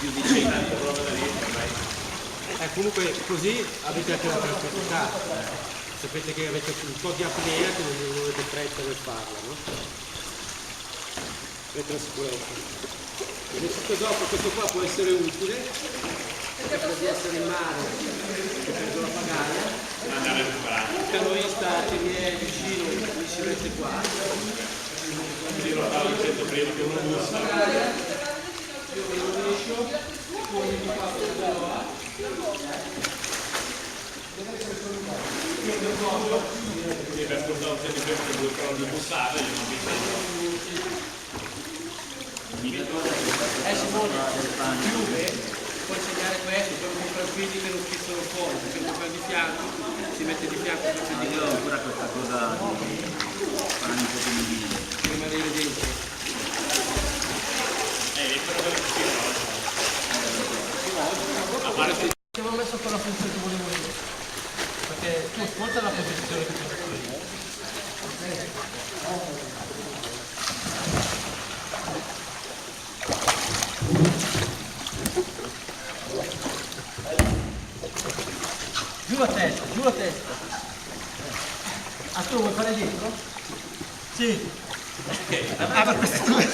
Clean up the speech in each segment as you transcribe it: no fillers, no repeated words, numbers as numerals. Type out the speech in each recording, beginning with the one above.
più di 100 roba da dentro, comunque così avete anche la tranquillità. Sapete che avete un po' di apnea, che non avete fretta per farla, no? Avete la sicurezza. Invece dopo questo qua può essere utile, per di essere in mare, che prendo la pagaia, andare a recuperare. il canoista che mi è vicino mi si mette qua. Io lo stavo dicendo prima che uno bussa. Io me lo riesco, poi mi faccio la veloa. Sì, per ascoltare un po' di prima che bussano di bussare, io non vi Simone, chiude, puoi segnare questo, sono più tranquilli che non schissano fuori, perché un po' di fianco, si mette di fianco proprio di Io ho ancora questa cosa di fare un po' di rimanere dentro. Ti avevo messo quella funzione che volevo io, perché tu ascolta la posizione che ti ho messo io. Giù la testa, giù la testa. Ah, tu lo vuoi fare dietro? Sì. Per questo due.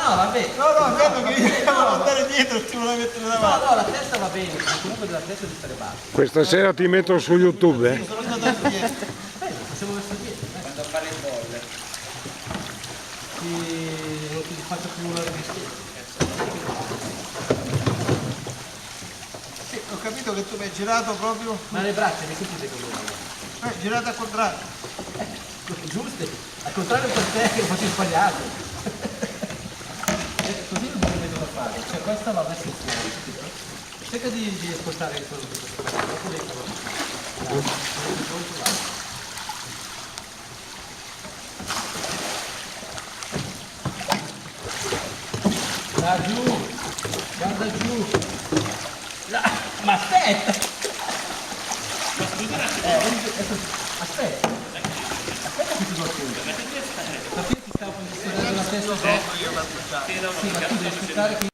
No, vabbè. No, quello che io devo andare dietro e ti vuole mettere davanti. No, la testa va bene, ma comunque della testa di stare basso. Questa sera ti metto su YouTube, eh? Sono andato dietro. Facciamo questo dietro. quando fare il bolle. Non ti faccio più una resistenza. Sì, ho capito che tu mi hai girato proprio. Ma le braccia le sentite come vanno? Girato al contrario. Giuste, al contrario per te che lo faccio sbagliato. Così non mi vedo da fare, cioè questa va messa insieme. Cerca di spostare il quello che sto facendo, dopo dentro. Da giù, guarda giù. Ma aspetta! Aspetta! Aspetta che ti do tutto. Perché ti stavo posizionando la testa sopra? Sì, ma tu devi aspettare che...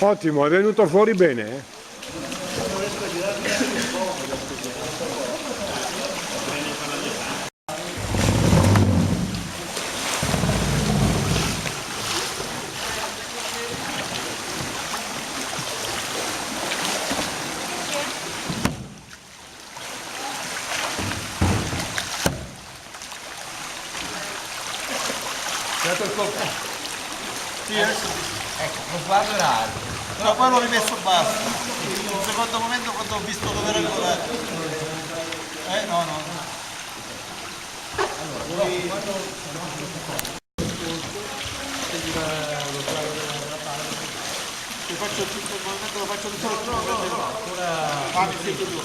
Ottimo, è venuto fuori bene, eh? Dato il colpo. Sì, Ecco, lo sguardo era alto. però poi l'ho rimesso basso. Un secondo momento quando ho visto dove era ancora. No. Ti faccio tutto il momento, lo faccio tutto. No. Mi sento tu.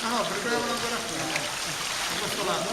No, prepariamolo ancora qui. In questo lato.